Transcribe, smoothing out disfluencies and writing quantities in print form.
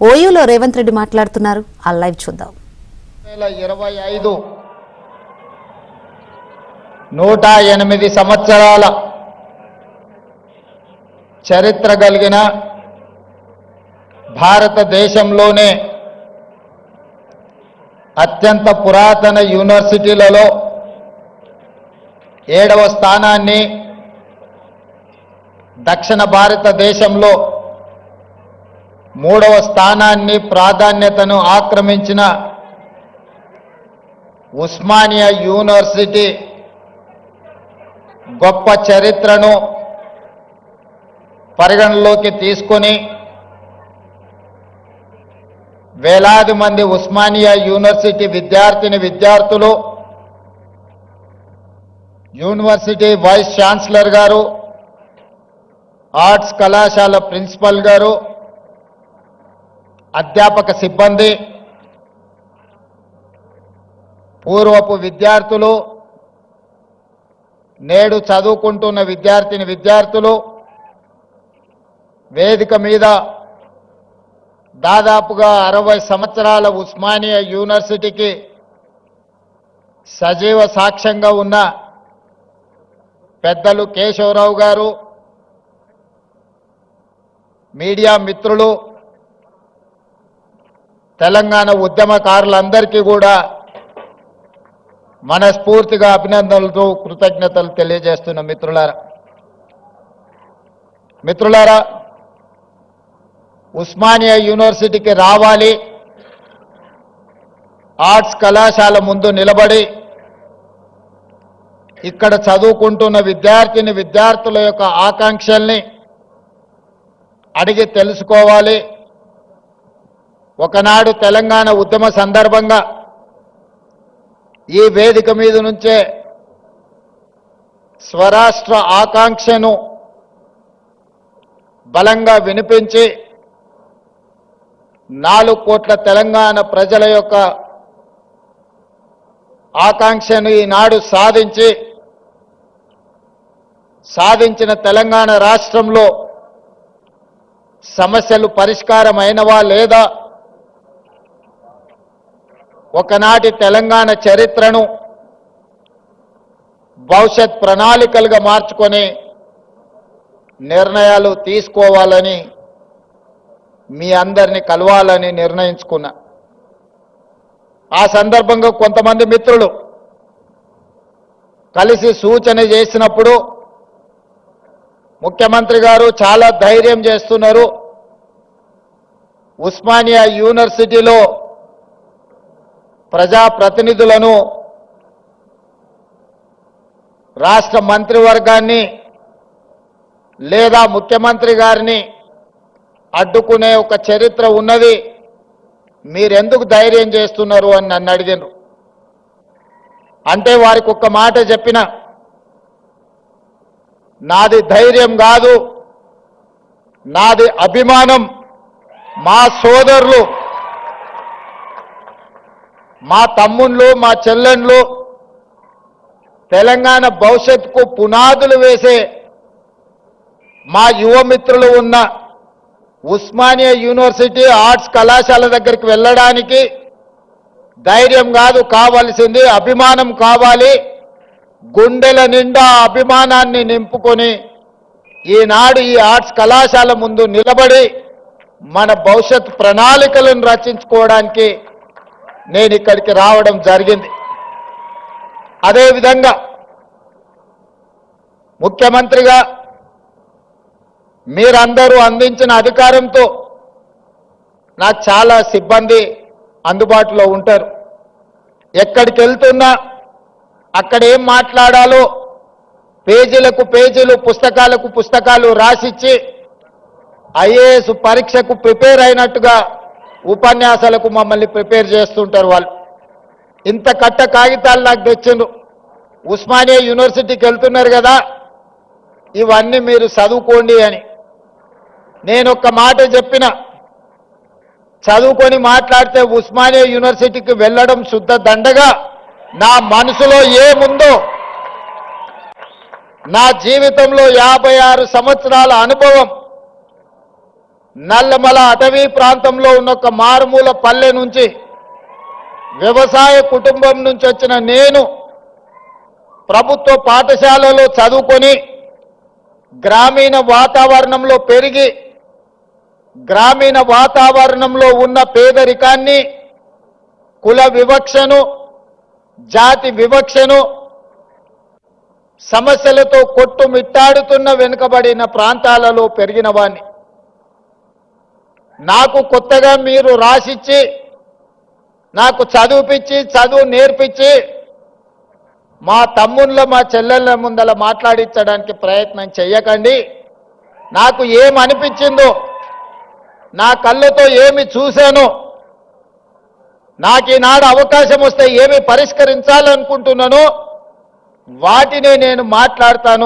ఓయూలో రేవంత్ రెడ్డి మాట్లాడుతున్నారు. ఆ లైవ్ చూద్దాం. 2025 108 సంవత్సరాల చరిత్ర కలిగిన భారతదేశంలోనే అత్యంత పురాతన యూనివర్సిటీలలో 7వ స్థానాన్ని, దక్షిణ భారతదేశంలో 3వ స్థానాన్ని ప్రాధాన్యతను ఆక్రమించిన ఉస్మానియా యూనివర్సిటీ గొప్ప చరిత్రను పరిగణలోకి తీసుకొని వేలాది మంది ఉస్మానియా యూనివర్సిటీ విద్యార్థులు, యూనివర్సిటీ వైస్ ఛాన్సలర్ గారు, ఆర్ట్స్ కళాశాల ప్రిన్సిపల్ గారు, అధ్యాపక సిబ్బంది, పూర్వపు విద్యార్థులు, నేడు చదువుకుంటున్న విద్యార్థులు వేదిక మీద దాదాపుగా 60 సంవత్సరాల ఉస్మానియా యూనివర్సిటీకి సజీవ సాక్ష్యంగా ఉన్న పెద్దలు కేశవరావు గారు, మీడియా మిత్రులు, తెలంగాణ ఉద్యమకారులందరికీ కూడా మనస్ఫూర్తిగా అభినందనలతో కృతజ్ఞతలు తెలియజేస్తున్న మిత్రులారా, ఉస్మానియా యూనివర్సిటీకి రావాలి, ఆర్ట్స్ కళాశాల ముందు నిలబడి ఇక్కడ చదువుకుంటున్న విద్యార్థుల యొక్క ఆకాంక్షల్ని అడిగి తెలుసుకోవాలి. ఒకనాడు తెలంగాణ ఉద్యమ సందర్భంగా ఈ వేదిక మీద నుంచే స్వరాష్ట్ర ఆకాంక్షను బలంగా వినిపించి 4 కోట్ల తెలంగాణ ప్రజల యొక్క ఆకాంక్షను ఈనాడు సాధించిన తెలంగాణ రాష్ట్రంలో సమస్యలు పరిష్కారం అయినవా లేదా, ఒకనాటి తెలంగాణ చరిత్రను భవిష్యత్ ప్రణాళికలుగా మార్చుకొని నిర్ణయాలు తీసుకోవాలని మీ అందరినీ కలవాలని నిర్ణయించుకున్నా. ఆ సందర్భంగా కొంతమంది మిత్రులు కలిసి సూచన చేసినప్పుడు ముఖ్యమంత్రి గారు చాలా ధైర్యం చేస్తున్నారు, ఉస్మానియా యూనివర్సిటీలో ప్రజాప్రతినిధులను, రాష్ట్ర మంత్రివర్గాన్ని లేదా ముఖ్యమంత్రి గారిని అడ్డుకునే ఒక చరిత్ర ఉన్నది, మీరెందుకు ధైర్యం చేస్తున్నారు అని నన్ను అడిగారు. అంటే వారికి ఒక్క మాట చెప్పిన, నాది ధైర్యం కాదు, నాది అభిమానం. మా సోదరులు, మా తమ్ముళ్ళు, మా చెల్లెండ్లు తెలంగాణ భవిష్యత్తుకు పునాదులు వేసే మా యువమిత్రులు ఉన్న ఉస్మానియా యూనివర్సిటీ ఆర్ట్స్ కళాశాల దగ్గరికి వెళ్ళడానికి ధైర్యం కాదు కావాల్సింది, అభిమానం కావాలి. గుండెల నిండా అభిమానాన్ని నింపుకొని ఈనాడు ఈ ఆర్ట్స్ కళాశాల ముందు నిలబడి మన భవిష్యత్ ప్రణాళికలను రచించుకోవడానికి నేను ఇక్కడికి రావడం జరిగింది. అదేవిధంగా ముఖ్యమంత్రిగా మీరందరూ అందించిన అధికారంతో నాకు చాలా సిబ్బంది అందుబాటులో ఉంటారు. ఎక్కడికి వెళ్తున్నా అక్కడ ఏం మాట్లాడాలో పేజీలకు పేజీలు, పుస్తకాలకు పుస్తకాలు రాసిచ్చి ఐఏఎస్ పరీక్షకు ప్రిపేర్ అయినట్టుగా ఉపన్యాసాలకు మమ్మల్ని ప్రిపేర్ చేస్తుంటారు వాళ్ళు. ఇంత కట్ట కాగితాలు నాకు తెచ్చిండ్రు. ఉస్మానియా యూనివర్సిటీకి వెళ్తున్నారు కదా, ఇవన్నీ మీరు చదువుకోండి అని. నేను ఒక్క మాట చెప్పిన, చదువుకొని మాట్లాడితే ఉస్మానియా యూనివర్సిటీకి వెళ్ళడం శుద్ధ దండగా నా మనసులో ఏముందో, నా జీవితంలో 56 సంవత్సరాల అనుభవం, నల్లమల అటవీ ప్రాంతంలో ఉన్న ఒక మారుమూల పల్లె నుంచి వ్యవసాయ కుటుంబం నుంచి వచ్చిన నేను ప్రభుత్వ పాఠశాలలో చదువుకొని గ్రామీణ వాతావరణంలో పెరిగి గ్రామీణ వాతావరణంలో ఉన్న పేదరికాన్ని, కుల వివక్షను, జాతి వివక్షను, సమస్యలతో కొట్టుమిట్టాడుతున్న వెనుకబడిన ప్రాంతాలలో పెరిగిన వాణ్ణి. నాకు కొత్తగా మీరు రాసిచ్చి, నాకు చదువుపిచ్చి, చదువు నేర్పించి, మా తమ్ముళ్ళ మా చెల్లెళ్ళ ముందల మాట్లాడించడానికి ప్రయత్నం చెయ్యకండి. నాకు ఏమనిపించిందో, నా కళ్ళతో ఏమి చూశానో, నాకు ఈనాడు అవకాశం వస్తే ఏమి పరిష్కరించాలనుకుంటున్నానో వాటినే నేను మాట్లాడతాను.